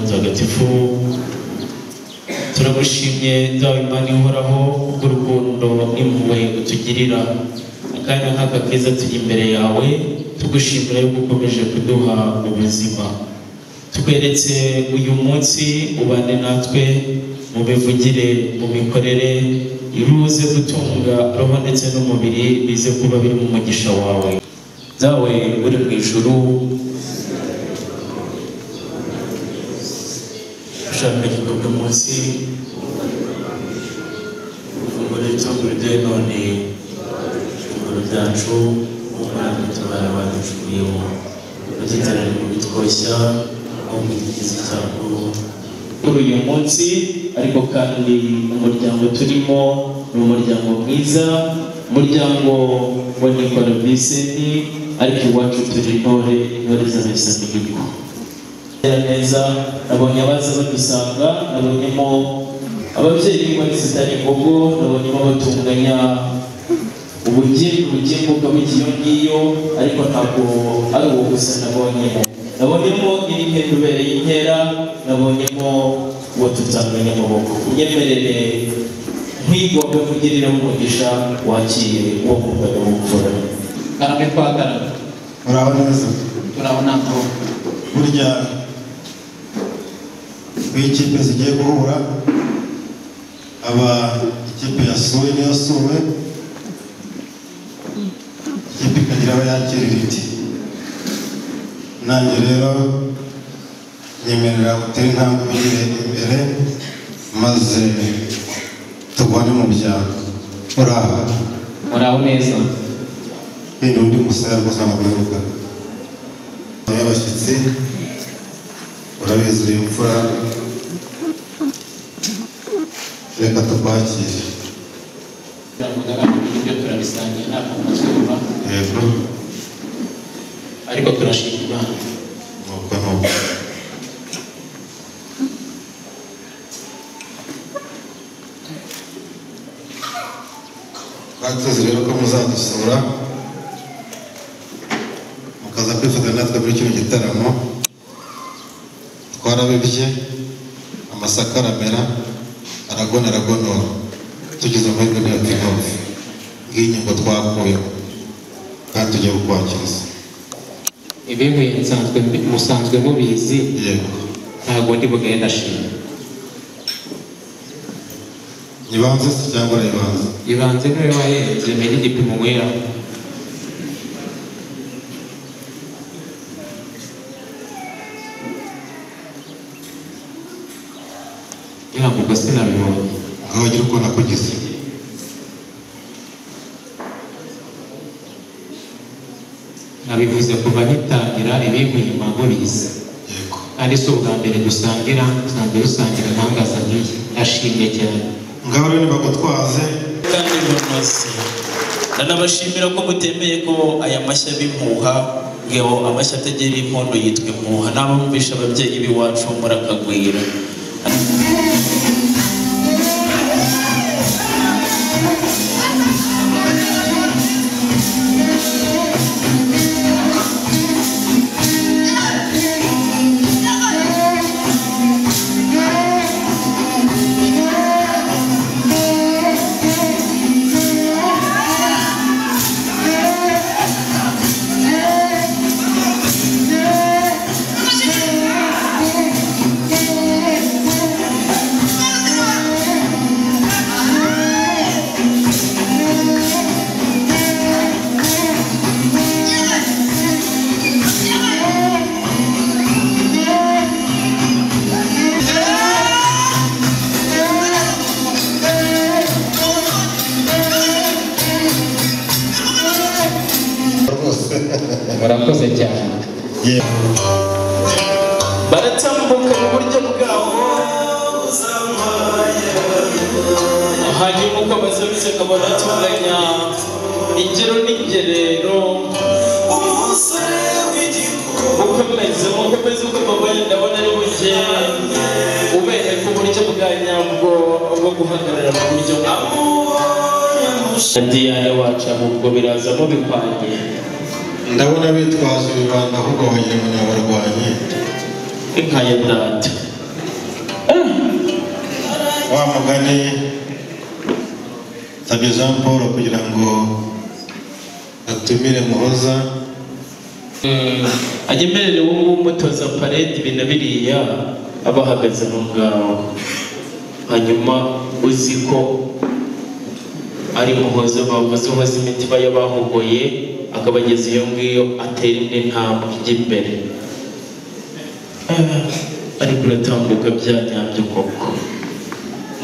Mutagatifu turagushimye dawe Imana ihoraho kubw'urukundo n'impuhwe utugirira akanya nk'aka keza turi imbere yawe tugushimira yuko ukomeje kuduha ubuzima tukweretse uyu munsi ubane natwe mu bivugire mu mikorere iruze gutunga roho ndetse n'umubiri bize kuba biri mu mugisha wawe dawe uri mu ijuru ushaka igikorwa munsi ufunguro itunguride none ifunguro ryacu umwana utabara baducuriyemo ugitarane mu bitwoshya aho mu gikizi cyacu kuri uyu munsi ariko kandi umuryango turimo ni umuryango mwiza umuryango wa Nicola Vincent ariko iwacu turi intore z'abasamigihugu neza nabonye abaza badusanga nabonyemo ababyeyi bari zitari ngogo nabonyemo batunganya ubugingo bw'icyo ngiyo ariko ntabwo ari uwo gusa nabonyemo iri ubereye inkera nabonyemo uwo tutanganya amaboko unyemerere nkwigomba kugirira umugisha wakire uwo mugabo w'ubupfura karame twakarame urabona neza turabona ko burya ikipe zigiye guhura aba ikipe yasuwe n'iyasuwe ikipe ikagira aba yakirira iti nanjye rero nyemerera gutera intambwe ugire imbere maze tugwane mu byago uraho neza kandi undi musaya rwose amaguruka y'abashyitsi urabizi uyu mfura reka tukwakire ibyo turabisangiye ntabwo amazuba yego ariko turashima Imana nuko twatuzi rero ko muzadusura mukaza kwifatanya natwe muri kino gitaramo twarabibye amasaka aramera aragonora tugize amahirwe ntiyatinoze ng'inkingo twakuyeho kandi tugiye kukwakiriza ibihuye musanzwe mubizi yego ntabwo ndi bugenda ashima ibanze se cyangwa ibanze ibanze niwe wahenze menye igipimo wera ntabwo sinabibonye aho wagira uko nakugize nabivuze kuva ngitangira ibihuye mubizi yego kandi si ubwa mbere dusangira ntangaza nk'iyi ashimye cyane ngaho rero nibagutwaze kandi bamaze ndanabashimira ko mutemeye ko aya mashya b'impuha ngo amashya atagira impondo yitwa impuha n'abumvisha ababyeyi b'iwacu murakagwira murakoze cyane baratambuka mu buryo bwawo hanyuma uko bazabize akabona atunganya ingero n'ingerero ukomeze uko mubonye ndabona ari buke ubereka uburyo bwa nyabwo bwo guhagarara mu buryo bwawo Diane wacu ahubwo birazamo bikwanye ndabona bitwaje ibibanda ahubwo wagira ngo ni abarwanyi. inka ya data. Wa mugani Nsabye Jean Paul kugira ngo atumire Muhoza agemerere wowe umutoza parade ibintu biriya abahagaze mu ngaho, hanyuma uzi ko ari Muhoza bavuze uhoza imitima y'abahogoye akabageza iyo ngiyo atera indi ntambwe ijya imbere, ariko uratambuka byanyabyo koko,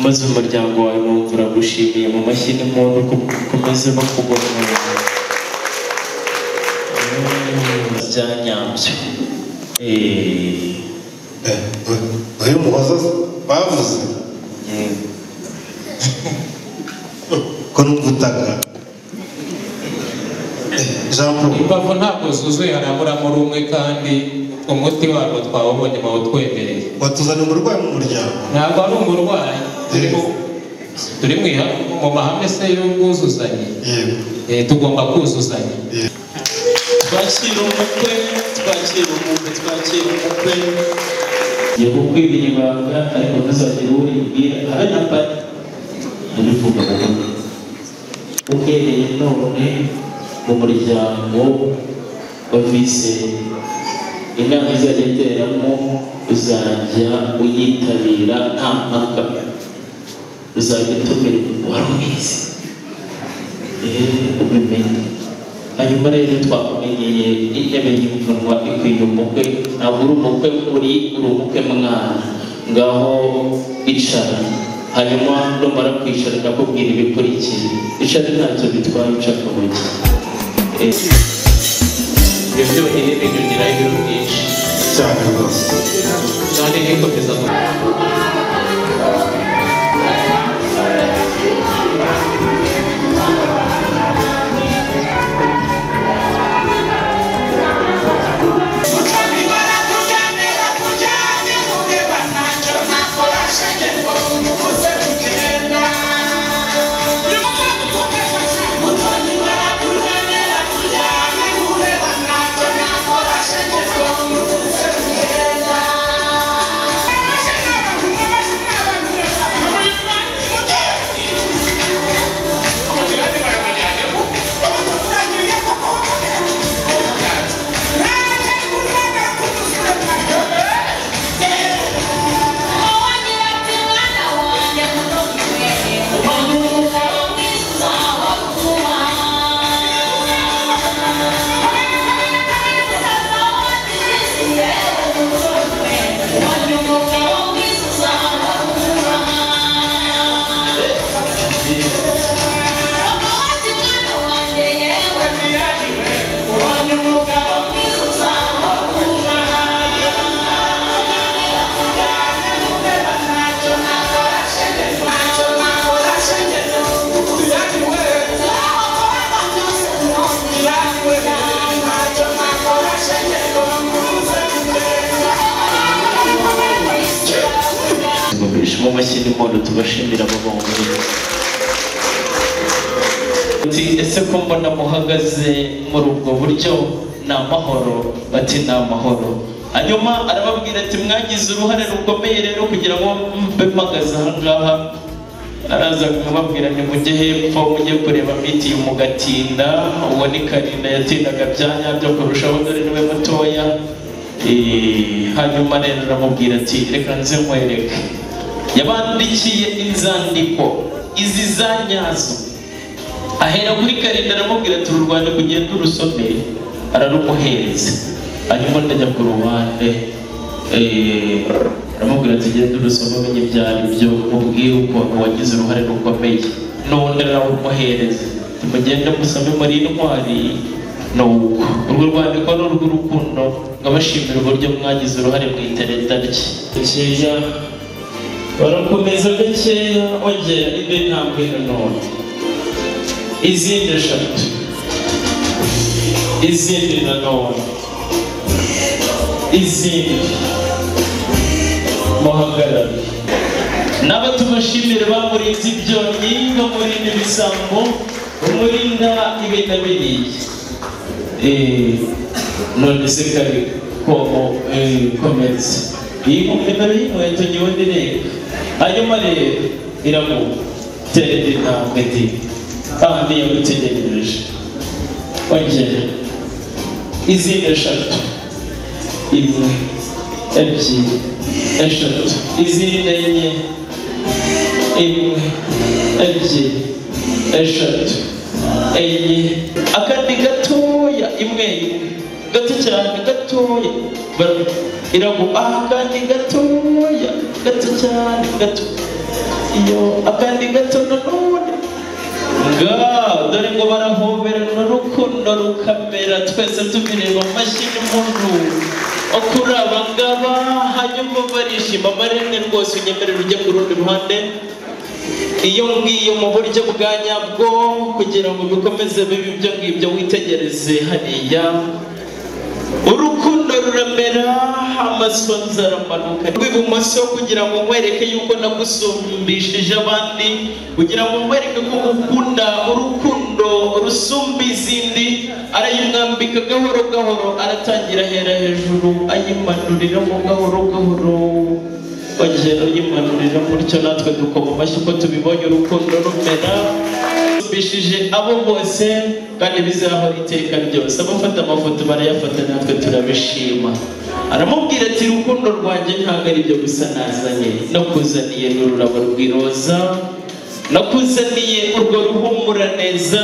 maze umuryango wawe wumva uragushimiye mu mashyi n'impundu ukomeze bakubona byanyabyo. uyu Muhoza bavuze ko numva utaka. Jean Paul imbavu ntabwo zuzuye haraburamo rumwe kandi umuti warwo twawubonye bawutwemereye. watuzana umurwayi mu muryango. Ntabwo ari umurwayi, turi mu mahame se y'ubwuzuzanye. Tugomba kuzuzanya. Twakira umukwe, twakira umukwe, twakira umukwe. Ngiye kukwibira ibanga ariko ntuzagire uwo uribwira habe na pari ntibivuga buhoro. Uhereye none mu muryango wa Viseri inama izajya iteramo uzajya uyitabira nta mpaka, uzajya utumira wari ubizi ubimenye. Hanyuma rero twakumenyeye intebe y'imvunwa ikwiye umukwe, ntabwo uri umukwe uri umukwe mwana, ngaho icara, hanyuma numara kwicara ndakubwira ibikurikira. Icara ntacyo bitwaye, ica akabuye. Ibyo byonyine binyongeraho ibintu byinshi cyane rwose. kandi nikomeza mu mashyi n'impundu tubashimira abo bombi. Ese ko mbona muhagaze muri ubwo buryo ni amahoro? Bati ni amahoro. Hanyuma arababwira ati mwagize uruhare rukomeye rero kugira ngo mbe mpagaze aha ngaha. Araza kumubabwira ni mujye hepfo mujye kureba miti y'umugatinda, uwo ni Karinda yatindaga byanyabyo kurushaho dore niwe mutoya. Hanyuma rero aramubwira ati reka nze nkwereke. Yabandikiye inzandiko izi za nyazo, ahera kuri Karinda aramubwira ati uru rwandiko ugenda urusome, ararumuhereza. Hanyuma ndajya ku ruhande aramubwira ati genda urusome umenye ibyari byo, mubwire ukuntu wagize uruhare rukomeye. N'ubundi arawumuhereza, mugende musome muri intwari. Nuko urwo rwandiko ni urw'urukundo, ngabashimira uburyo mwagize uruhare mu itereta rye. Barakomeza gakeya ongera indi ntambwe nanone, izindi eshatu, izindi nanone, izindi muhagarare. Nabo tubashimire bamurinze ibyonnyi, bamurinda ibisambo, umurinda ibintu biriya. none se kari komeza iyi nimero y'inkweto ngewe ndireka hanyuma rero iramutera intambwe ndi kandi yagutegerereje ongera izindi eshatu imwe ebyiri eshatu izindi enye imwe ebyiri eshatu enye akandi gatoya imwe gato cyane gatoya akandi gatoya gato cyane gato iyo akandi gato nanone dore ngo barahoberana urukundo rukamera twese tubireba amashyi n'impundu kuri aba ngaba hanyuma barishima maremwe rwose unyemerera ujye ku rundi ruhande iyo ngiyo mu buryo bwa nyabwo kugira ngo bikomeze bibe ibyo ngibyo witegereze hariya urukundo ruramera amasonza aramanuka rw'ibumoso kugira ngo nkwereke yuko nagusumbishije abandi kugira ngo nkwereke ko ukunda urukundo rusumba izindi arayimwambika gahoro gahoro aratangira ahera hejuru ayimanuriramo gahoro gahoro bagera yimanurira mutyo natwe dukoma amashyi ko tubibonye urukundo rumera bishije abo bose kandi bizahora iteka ryose abafata amafoto barayafata natwe turabishima aramubwira ati urukundo rwanjye ntabwo ari byo gusa nazanye nakuzaniye n'ururabo rw'iroza nakuzaniye urwo ruhumura neza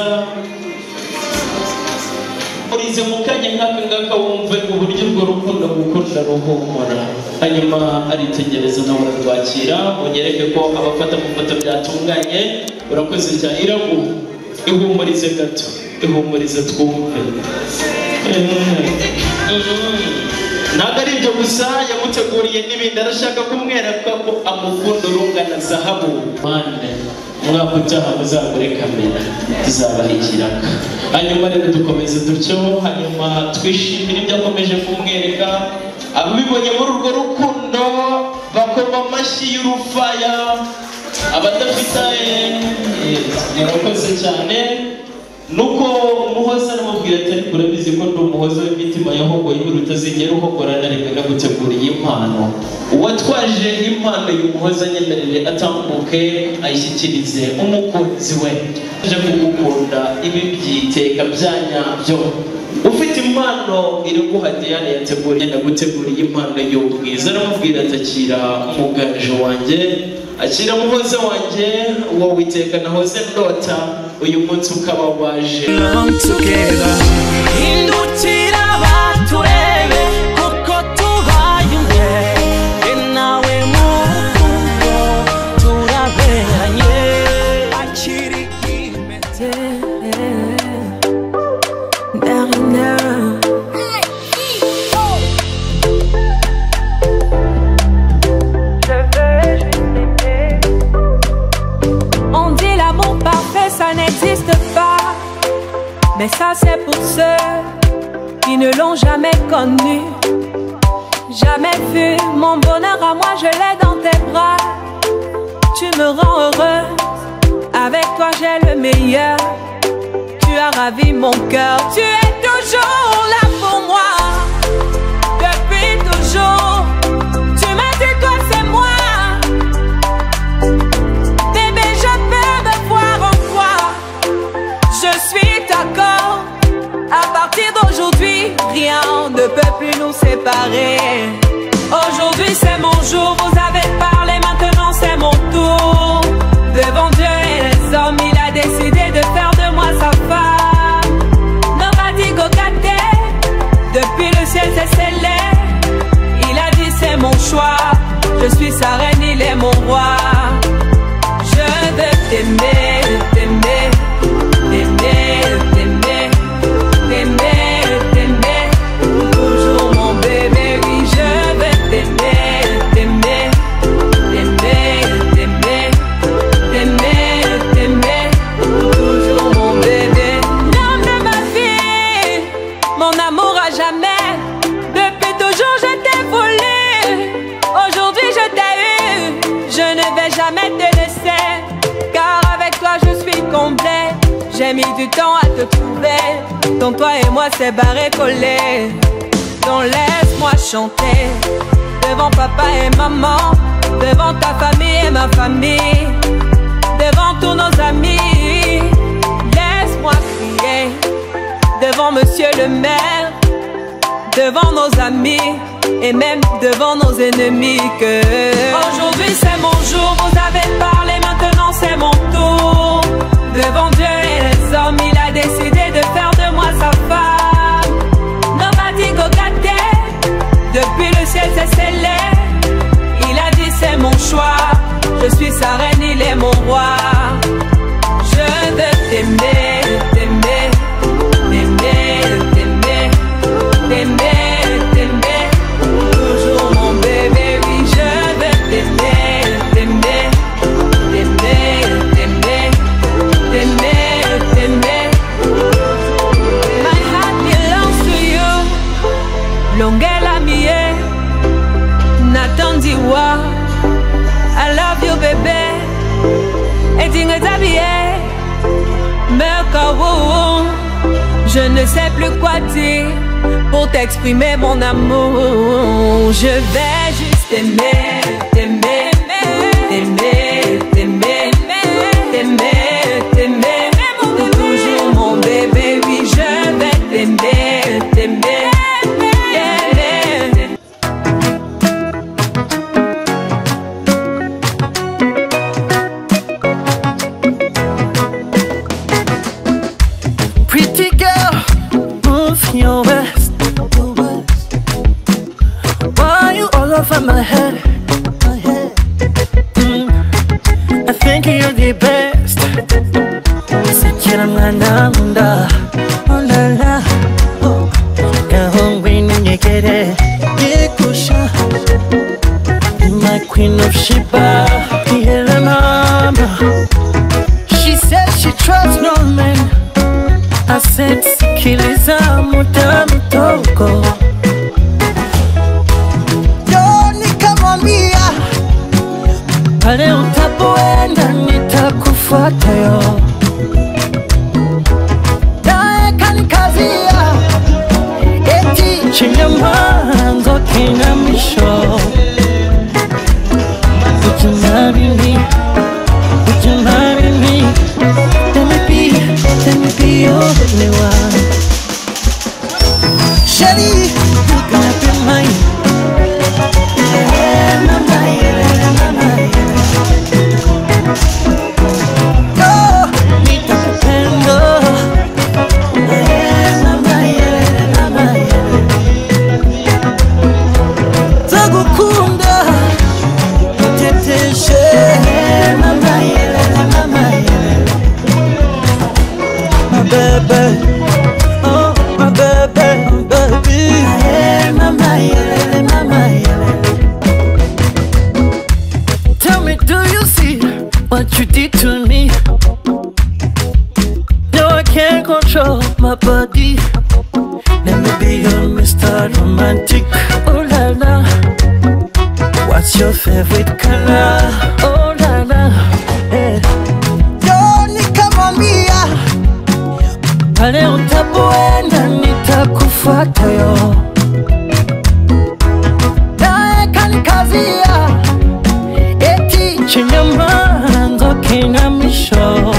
urize mu kanya nk'aka ngaka wumve uburyo urwo rukundo gukunda ruhumura hanyuma aritegereza nawe ararwakira unyereke ko abafata amafoto byatunganye urakoze cyane iragu ihumurize gato ihumurize twumve ntabwo ari ibyo gusa yamuteguriye n'ibindi arashaka kumwereka ko amukunda urungana zahabu umwaka utaha muzagure kamera tuzabaha ikiraka hanyuma rero dukomeze dutyo hanyuma twishimire ibyo akomeje kumwereka ababibonye muri urwo rukundo bakoma amashyi y'urufaya abadafite murakoze cyane nuko umuhoza aramubwira ati ariko urabizi ko ndi umuhoza w'imitima yahogoye utazigera uhogora na rimwe naguteguriye impano uwatwaje impano y'umuhoza nyemerere atambuke ayishyikirize umukunzi we aje kugukunda ibi byiteka byanyabyo ufite impano iraguha Diane yateguriye naguteguriye impano y'ubwiza aramubwira ati akira umuganje wanjye akira muhoza wanjye uwo witeka nahoze ndota uyu munsi ukaba waje hindukira baturebe kuko tubaye umwe nawe mu rukundo turaberanye akiri impete mais ça c'est pour ceux qui ne l'ont jamais connu, jamais vu. Mon bonheur à moi je l'ai dans tes bras. Tu me rends heureuse, avec toi j'ai le meilleur. Tu as ravi mon cœur, tu es toujours là pour moi. Depuis toujours, tu m'as dit toi c'est moi. Bébé je peux me voir en toi. Je suis d'accord, à partir d'aujourd'hui, rien ne peut plus nous séparer. Aujourd'hui c'est mon jour, vous avez parlé, maintenant c'est mon tour. Devant Dieu et les hommes, il a décidé de faire de moi sa femme. Nobody go gâté, depuis le ciel c'est scellé. Il a dit c'est mon choix, je suis sa reine, il est mon roi. Je veux t'aimer, t'aimer. T'aimer, t'aimer, t'aimer, t'aimer, toujours mon bébé, oui je vais t'aimer, t'aimer, t'aimer, t'aimer, t'aimer, t'aimer, toujours mon bébé. L'homme de ma vie, mon amour à jamais, depuis toujours je t'ai voulu, aujourd'hui je t'ai eu, je ne vais jamais te laisser, car avec toi je suis complet. j'ai mis du temps à te trouver. Dans toi et moi c'est barré collé. Donc laisse-moi chanter devant papa et maman, devant ta famille et ma famille, devant tous nos amis. Laisse-moi crier devant monsieur le maire, devant nos amis et même devant nos ennemis que aujourd'hui c'est mon jour, vous avez parlé, maintenant c'est mon tour. Devant Dieu et les hommes, il a décidé de faire de moi sa femme. Nobody go get there. Depuis le ciel c'est scellé. Il a dit c'est mon choix. Je suis sa reine, il est mon roi. Je veux t'aimer, t'aimer, t'aimer, t'aimer, t'aimer, t'aimer. Toujours mon bébé, oui, je veux t'aimer, t'aimer, t'aimer, t'aimer, t'aimer, t'aimer. My heart belongs to you. Longela mie, Nathan Diwa. I love you, bébé. Et dingue t'habiller, me kawo. Je ne sais plus quoi dire pour t'exprimer mon amour. Je vais juste t'aimer, t'aimer, t'aimer, t'aimer, t'aimer, t'aimer. T'es toujours mon bébé, oui, je vais t'aimer, t'aimer. Your best. Why you all over my head? I think you're the best. Sikira mwananda, oh la la. Kahongwe nyekere, yekusha. My queen of Sheba, the mama. She said she trusts no man. I said sikiliza muda mtoko. Yo nikamwambia pale utapoenda nitakufuata yo. Naye kanikazia eti chenye mwanzo kina mwisho. Would you marry me? Would you marry me? Let me be your only one. Shawty, you gonna be mine. Yeah, mama, yeah, mama, yeah. Oh, nita kupendo. Yeah, mama, yeah, mama, yeah. Tagukunda, uteteshe. Yeah, mama, yeah, mama, yeah. Baby, oh my baby, baby. Hey, mama, yeah, mama, yeah. Tell me, do you see what you did to me? No, I can't control my body. Let me be your Mr. Romantic. Oh la la. What's your favorite color? Oh la la. Hey. Yo, nikamwambia pale utapoenda nitakufuata yo. Naye kanikazia eti chenye mwanzo kina mwisho.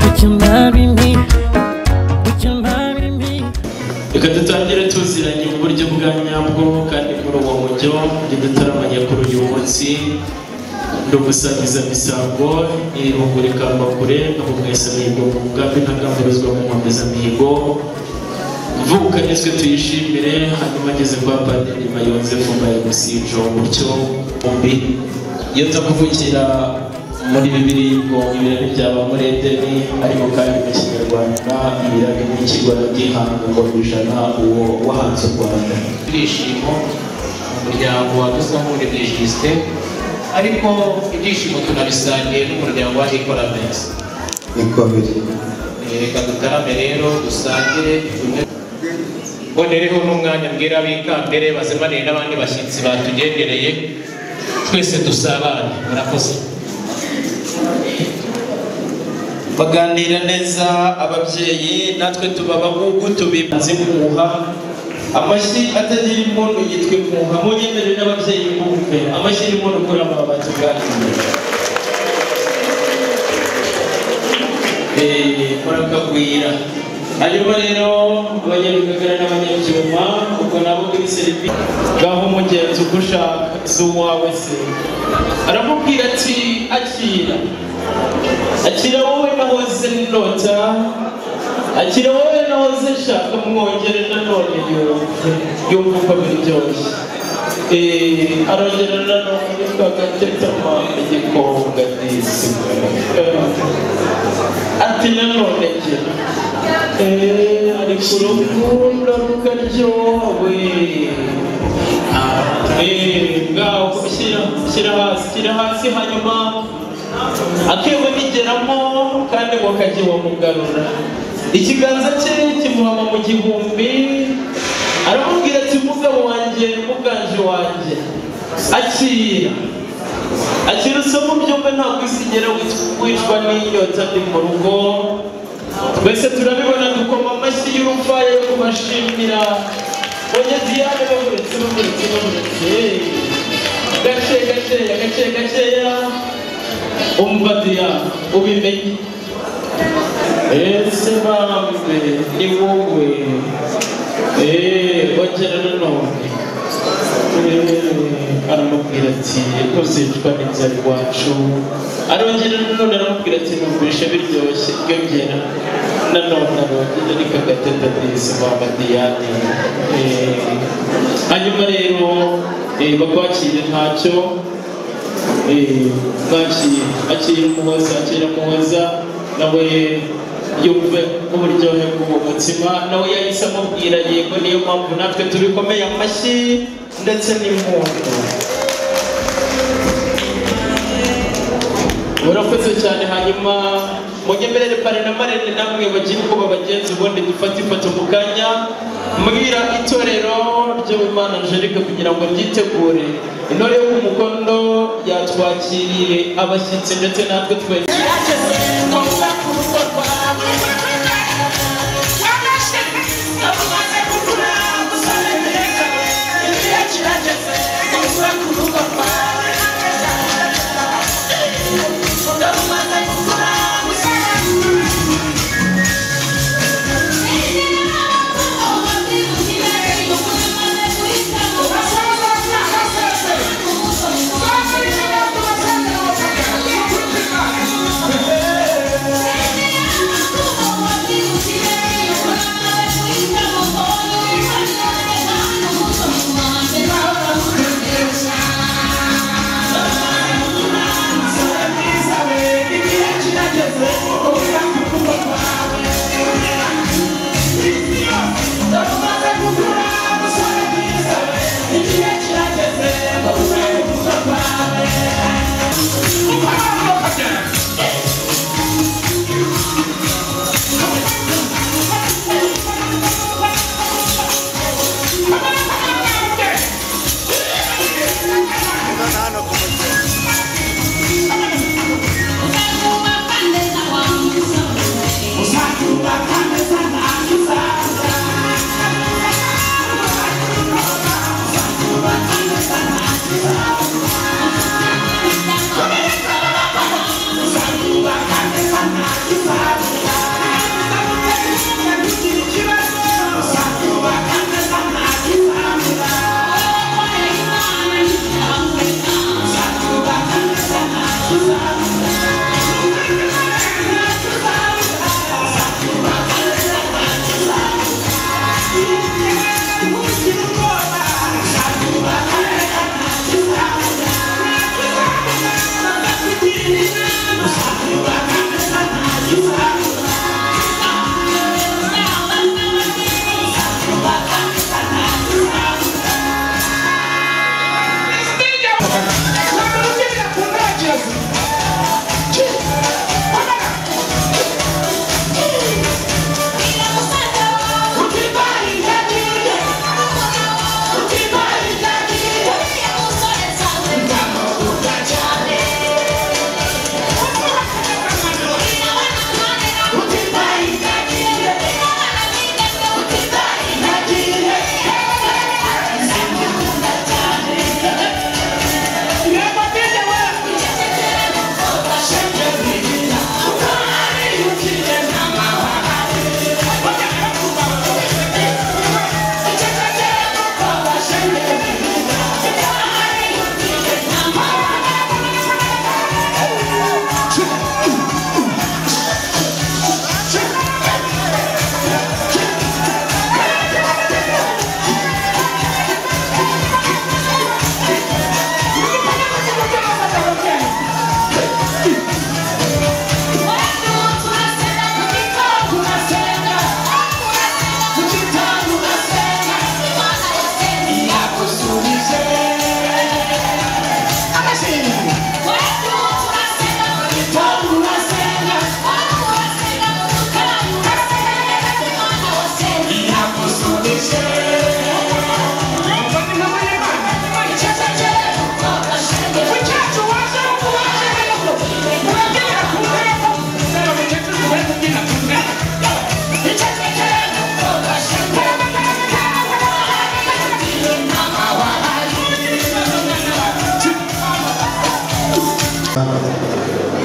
Would you marry me? Would you marry me? Reka dutangire tuziranye mu buryo bwa nyabwo kandi muri uwo mujyo dutaramanye kuri uyu munsi. Ndugusangiza misango irihugurika bakure no mwese mihigo mu mugambi ntagamburuzwa mu nkomeza mihigo. Mvuka niswe tuyishimire hanyuma ageze kwa Padiri Mayonzefu mbaye gusinjo mucyo umbi. Iyo nzakuvukira muri bibiri ngo ibirari byaba muri Edeni ariko kandi mu Kinyarwanda ibirari n'ikigwara gihanga ngo bijana uwo wahanze u Rwanda. Ibyishimo umuryango wa Dusangure Justin, ariko ibyishimo tunabisangiye n'umuryango wa Ikora Meza. Reka dutarame rero dusangire bonereho n'umwanya mbwira abikambere bazemanire n'abandi bashyitsi batugendereye twese dusabane. Murakoze. baganira neza ababyeyi, natwe tubaba nk'uko tubibanze muha amashyi atagira impundu yitwa impuha. Munyemerere n'ababyeyi bumve amashyi y'impundu kuri aba batuganira. Murakagwira. Hanyuma rero abanyarugagara n'abanyabyuma ubwo nabo kuri serivisi ngaho umugenzi uko ushaka si uwawe se aramubwira ati akira akira wowe nahoze nota, akira wowe nahoze nshaka mwongere nanone yumva uko biryoshye. Arongera nanone kagatetama igikobwa disi ati nanone gira ariko urukundo rukaryowe. Ngaho shyira hasi hanyuma akebo nigeramo kandi ngo kajye wamugarura. Ikiganza cye kimuhama mu gihumbi, aramubwira ati mugabo wanjye muganje wanjye akira usoma ubyumve ntabwo usigera wicwa n'inyota ndi mu rugo. Twese turabibona dukoma amashyi y'urufaya yo kubashimira. Oye Diane baburetse gakeya umva Diane ubimenye. Ese bambe ni wowe ongera nanone. Aramubwira ati ntuzicwa n'inzara iwacu. Arongera nanone aramubwira ati numvishe biryoshye yongera nanone arongera ariko agateta disi mama Diane. Hanyuma rero bakwakire ntacyo akira umuhoza nawe yumve uburyohe bw'uwo mutsima. Nawe yahise amubwira yego, niyo mpamvu natwe tubikomeye amashyi ndetse n'impundu. Murakoze cyane. Hanyuma munyemerere pare na marene namwe bagira uko babagenza, ubundi dufate ifoto mu kanya mbwira itorero ry'Uwimana Angelique kugira ngo ryitegure. Intore yo ku mukondo yatwakiriye abashyitsi ndetse natwe twese.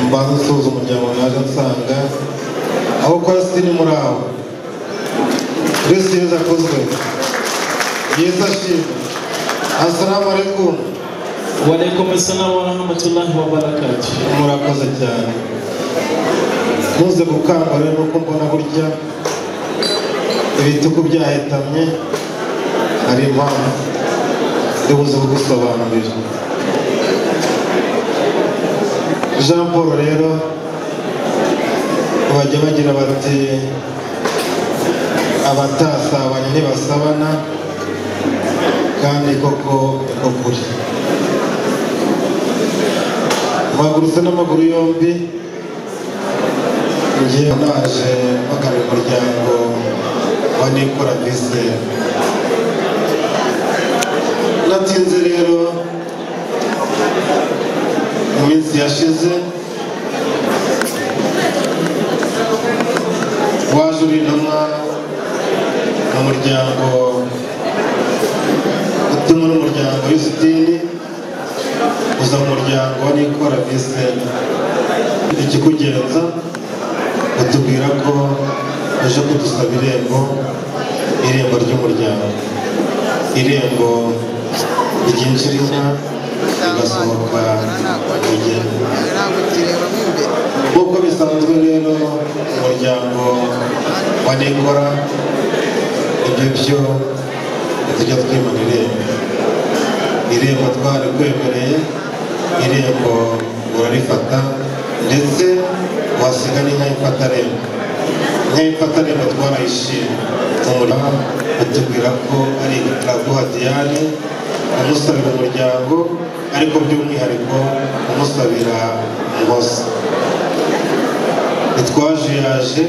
mbanza usuhuza umuryango naje nsanga aho kwa Sitini muri aho Kristo Yesu akozwe Yesu ashimwe. Assalamu alaikum. Wa alaikum assalam wa rahmatullahi wa barakatuh. Murakoze cyane. Muze gukangura rero nuko mbona burya ibitugu byahetamye hari impamvu ndibuze kugusobanurira. Jean Paul rero bajya bagira bati abatasabanye ntibasabana, kandi koko kuri mpagurutse n'amaguru yombi ngiye naje mpagarariye umuryango wa Nikora Vise. Natinze rero mu minsi yashize waje uri intumwa mu muryango utumwa n'umuryango w'Isitini uza mu muryango wa Nikora Vise. Ikikugenza utubwira ko ejo kudusaba irembo ry'umuryango, irembo ryinjira inka rigasohoka umugeni. Nk'uko bisanzwe rero umuryango wa Nikora ibyo byo tujya twimana irembo twari kwemereye, irembo urarifata ndetse wasiga n'inka y'imfata rembo twarayishimye. Umuryango utubwira ko ari Iraguha Diane umusabira umuryango, ariko by'umwihariko umusabira Ngozi. Ntitwaje yaje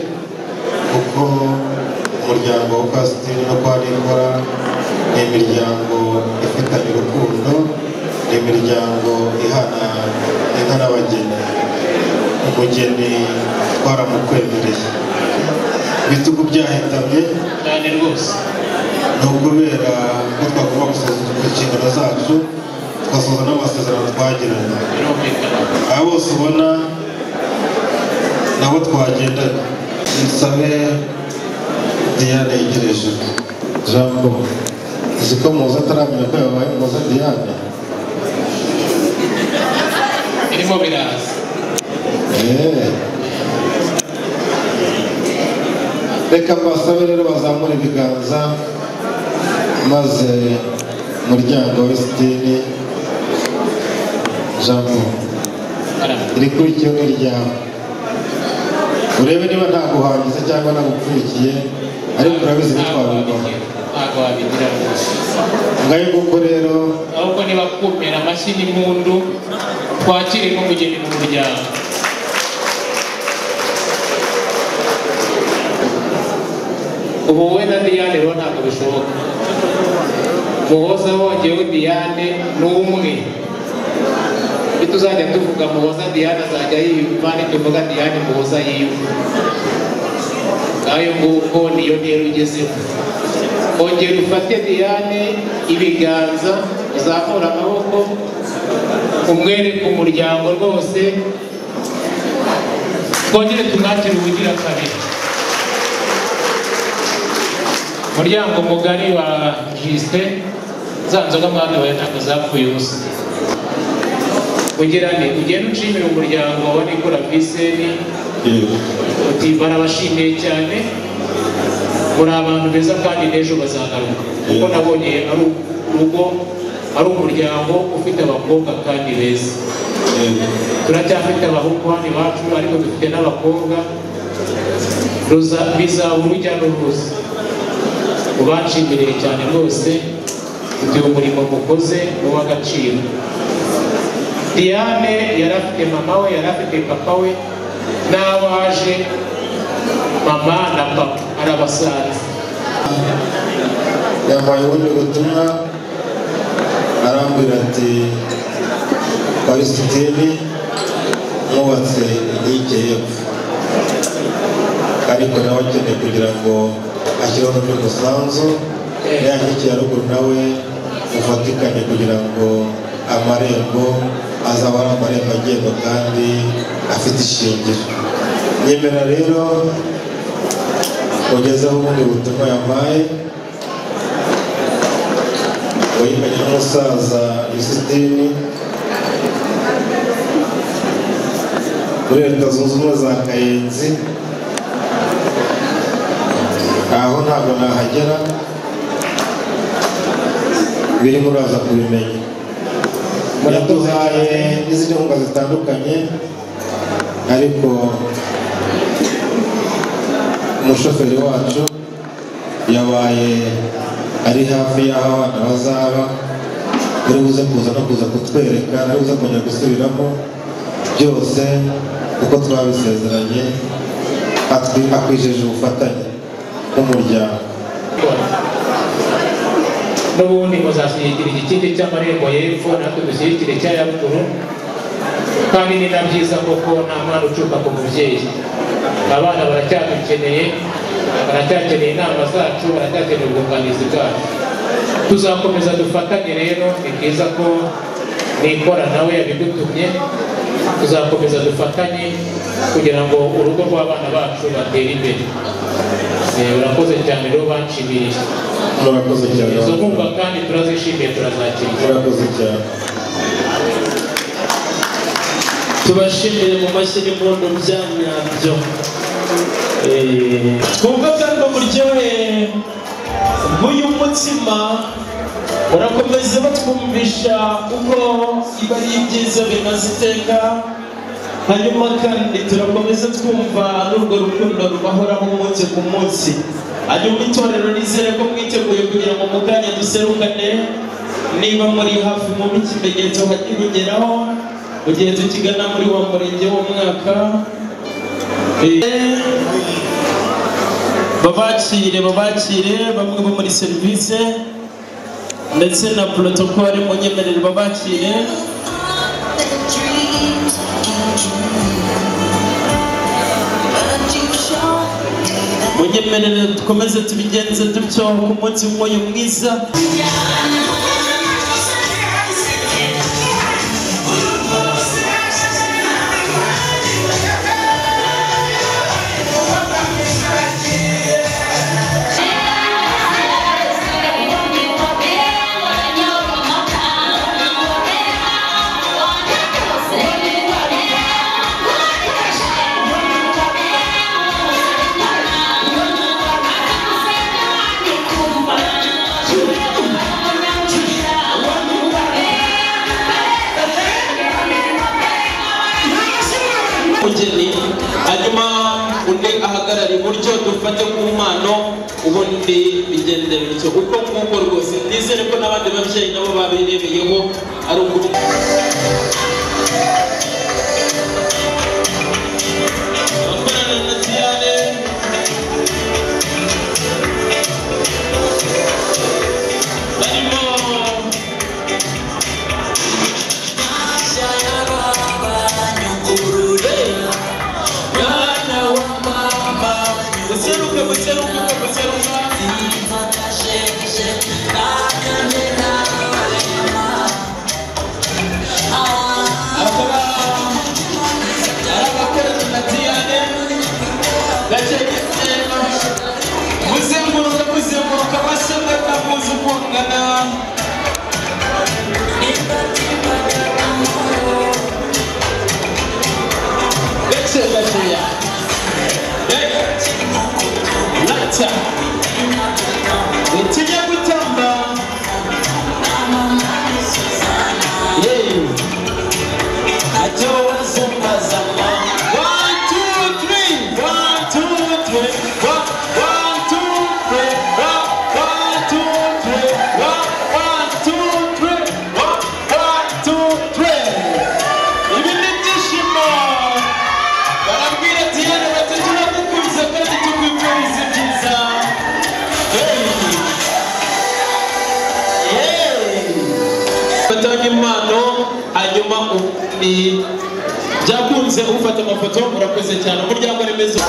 kuko umuryango wa Sitini no kwa Nikora ni imiryango ifitanye urukundo, ni imiryango ihana inka n'abageni. Umugeni twaramukwemereye, ibitugu byahetamye cyane rwose. ni ukubera ko twagomba gusoza inshingano zacu tugasoza n'amasezerano twagiranye. Aba bose ubona nabo twagendanye. Nsabe Diane yegereje Jambo, uzi ko muza ataramenya ko yabaye muza Diane irimo biraza. Reka mbasabe rero bazamura ibiganza maze umuryango w'Isitini Jambo iri kuri kimwe ryawe urebe niba ntaguhangiza cyangwa nagupfurikiye, ariko urabizi ntitwabikora. Ntabwo wabigira rwose. Ngayo nguko rero ahubwo niba kumera amashyi n'impundu twakire nk'umugeni mu muryango. Ubu we na Diane rero ntabwo bishoboka. Muhoza wongewe Diane ni umwe. Tuzajya tuvuga Muhoza Diane azajya yiyumva, nituvuga Diane Muhoza yiyumva. Ngayo nguko niyo ntero ugezeho. Ongera ufate Diane ibiganza, uzamura amaboko, umwereke umuryango rwose, twongere tumwakire ubugira kabiri. Umuryango mugari wa Justin, za nzoga mwaduhaye ntabwo zapfuye ubusa. Ugirane ugenda ushimira umuryango wa Nikora Vise, uti barabashimiye cyane, muri abantu beza kandi n'ejo bazagaruka, kuko nabonye ari urugo, ari umuryango ufite abakobwa kandi beza. Turacyafite abahungu hano iwacu ariko dufite n'abakobwa, bizaba urujya n'uruza. Ubanshimiriye cyane rwose, ibyo umurimo mukoze ni uw'agaciro. Diane yari afite mama we, yari afite papa we, n'abaje mama na papa arabasanze. Yampaye ubundi butumwa arambwira ati kwa Sitini mwubatse inkike y'epfo, ariko nawe akeneye kugira ngo ashyiraho n'undi musanzu yanjye ya ruguru nawe ufatikanye kugira ngo amarembo azaba ari amarembo agenda kandi afite ishingiro. Nyemera rero ugezeho ubundi butumwa yampaye wayimanye n'umusaza Yusitini muri Leta Zunze Ubumwe za Kayenzi. Aho ntabwo nahagera biri muraza kubimenya. Yaduhaye n'izindi nkunga zitandukanye ariko umushoferi wacu yabaye ari hafi y'aho abana bazaba, ari buze kuza no kuza kutwereka, ari buze kongera gusubiramo byose uko twabisezeranye, akwijeje ubufatanye n'umuryango. N'ubundi muzashyigikira igikindi cy'amarembo y'epfo, natwe dushyigikire icya ruguru, kandi ni na byiza koko nta mwana ucuka ku mubyeyi. Abana baracyadukeneye, baracyakeneye inama zacu, baracyakeneye ubwunganizi bwacu. Tuzakomeza dufatanye rero, ni byiza ko nikora nawe yabidutumye, tuzakomeza dufatanye kugira ngo urugo rw'abana bacu batere imbere. Urakoze cyane rero banshimiriye. Murakoze cyane. Izo nkunga kandi turazishimiye, turazakira. Murakoze cyane. Tubashimire mu mashyi n'impundu byanyabyo. Twumva kandi umuryohe bw'uyu mutsima urakomeza batwumvisha uko iba ari ibyiza bimaze iteka. Hanyuma kandi turakomeza twumva n'urwo rukundo rubahoraho umunsi ku munsi. Hanyuma itorero nizere ko mwiteguye kugira ngo muganye duserukane, niba muri hafi mu ikimenyetso hakigeraho mu gihe tukigana muri wa murenge w'umwaka. Babakire bamwe bo muri serivisi ndetse na protocole mu nyemerere babakire. Munyemerere dukomeze tubigenze dutyo ku munsi w'uyu mwiza. Hanyuma undi ahagarara iburyo dufate ku mpano, ubundi bigende bityo uko nk'uko rwose. Nizere ko n'abandi babyeyi nabo babirebeyeho ari ukuri. Akorana na Diane barimo kuzenguruka basabwa kamuzi kungana. Gacheya Lata tujya gutamba. Ajo wazumbazama 1 2 3 1 2 3 impano. Hanyuma byakunze ufata amafoto. Murakoze cyane umuryango remezo.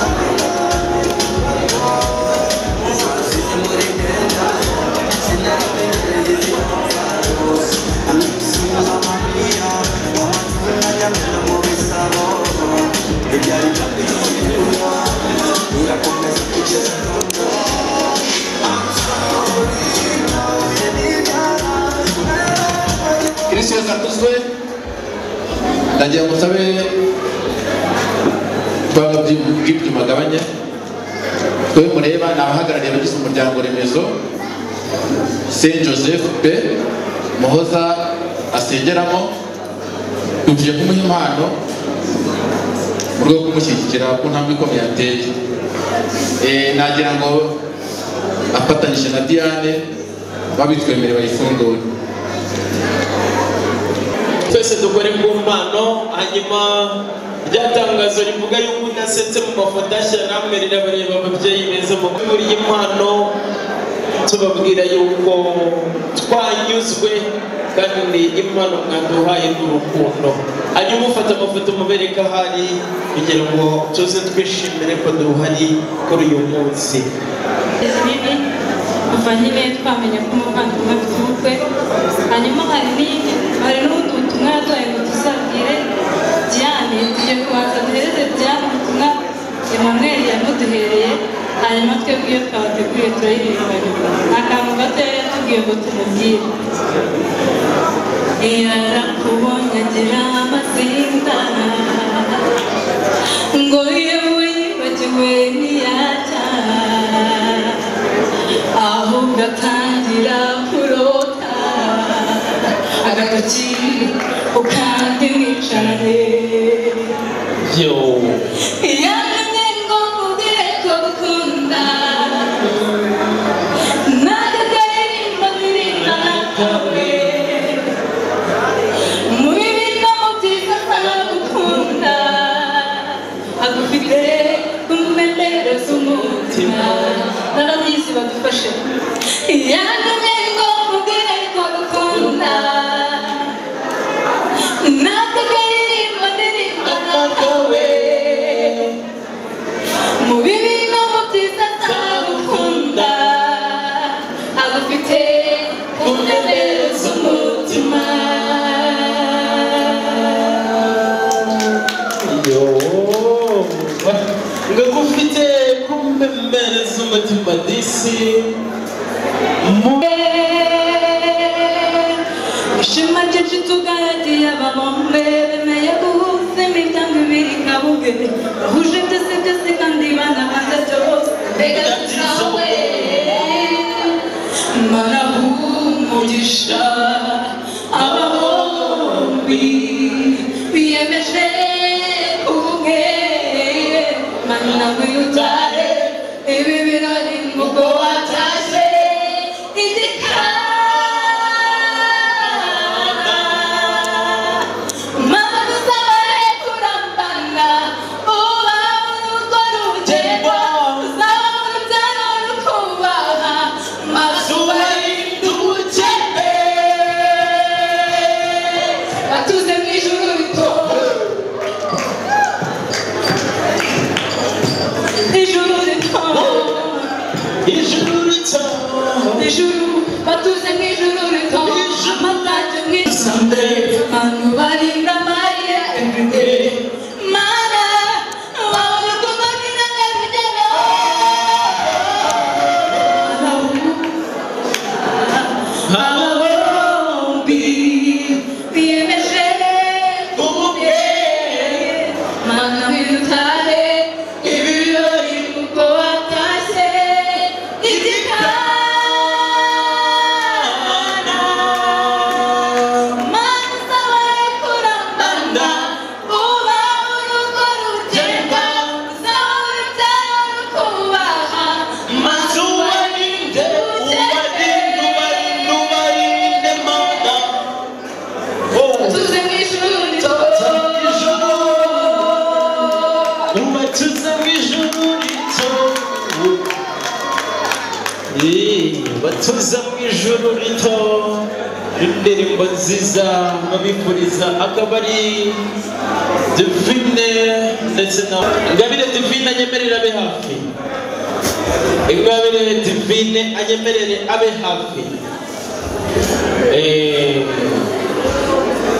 Kristo yakatuzwe ndagira musabe twaba by'ibyumagabanye twe mureba nabahagarariye abagize umuryango remezo Saint Joseph P Muhoza asengeramo tuje kumuha impano mu rwego rwo kumushyigikira ku ntambwe ikomeye yateye nagira ngo afatanyije na Diane babitwemerera bayifungure twese dukore ku mpano hanyuma ryatangazo rivuga yuko nasetse mu mafoto ashya namwe rirabareba ababyeyi beza mu muri impano tubabwira yuko twanyuzwe kandi impano mwaduhaye n'urukundo hanyuma ufata amafoto mubereka hari kugira ngo tuze twishimire ko duhari kuri uyu munsi kuva nyine twamenye ko umuvandimwe afite ubukwe hanyuma hari n'ubundi butumwa yaduhaye ngo tuzabwire Diane tugiye kubanza duhereze Diane ubutumwa Emmanuel yamuduhereye hanyuma twebwe iyo twabateguriye turayiririmba nyuma nta kantu gatoya yatubwiye ngo tumubwire iyo arakubonye agira amazinda ngo iyo wibagiwe ntiyajya ahubwo atangira kurota agatoki ukandi wicare yamenye ngo mubwire ko gukunda n'akakaririmba ndirimba nakawe mu bibi no mu byiza nzagukunda agufite kumenero z'umutima n'ababyizi badufashe yamenye ngo mubwire ko gukunda n'akakaririmba ndirimba nakawe mu bibi no mu byiza nzagukunda agufite kumenero z'umutima ngagufite kumbembere z'umutima disi ishema ryinshi tugaragiye ababombe bemeye guhuza imiryango ibiri kabuge bahuje byose kandi banabanza byose mbega tuzawe mana umugisha aba bombi biyemeje ubwe mana wiyutare ibi birori ubwo watashye indikana mana uzabahe kurambana uba urwo rugendo uzaba urubyaro rukubaha maze ubarinde ubukene batuze mu ijuru rito ijuru rito ijuru batuze mu ijuru rito amatage mwiza abantu barinda mariya everyday mana wabona ukuntu nina nyabigeno aba bombi biyemeje ubwe mana w'irutare ibirori kuko watashye igikana mana uzabahe kurambana uba urugo rugenda uzaba urubyaro rukubaha maze ubarinde mana tuze mu ijuru rito ubatuze mu ijuru rito batuza mu ijuru rito indirimbo nziza babifuriza akaba ari Divine ndetse na Ingabire Divine anyemerera abe hafi Ingabire Divine anyemerere abe hafi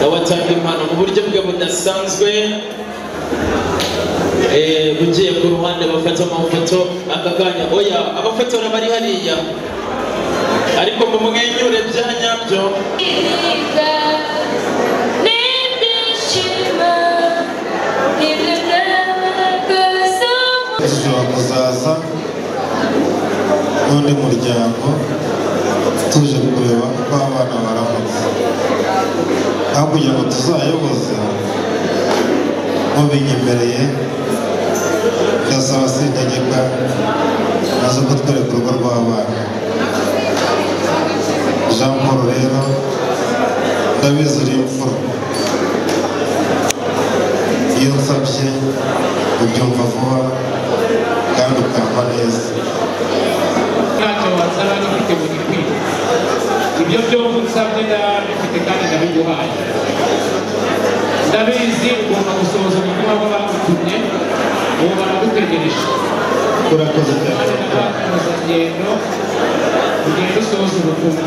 nawatanga impano mu buryo bwe budasanzwe bugiye ku ruhande bafata amafoto aka kanya oya abafotora bari hariya ariko mumwenyure bya nyabyo Il ne pleure que sur moi. dushobora kuzaza n'undi muryango tuje kureba uko abana baramutse aho kugira ngo tuzayoboze mubinyemereye ndasaba sintegeka maze kutwereka urugo rw'abana Jean Paul rero ndabizi uri imfura iyo nsabye ubyumva vuba kandi ukampa neza ntacyo wasaba gifite mu gikwiye ibyo byombi nsabye ndabifite kandi ndabiguhaye ndabizi ugomba gusohoza ubutumwa bw'abagutumye ubu baragutegereje urakoze cyane kandi n'abandi ngendo ugenda usohoza ubutumwa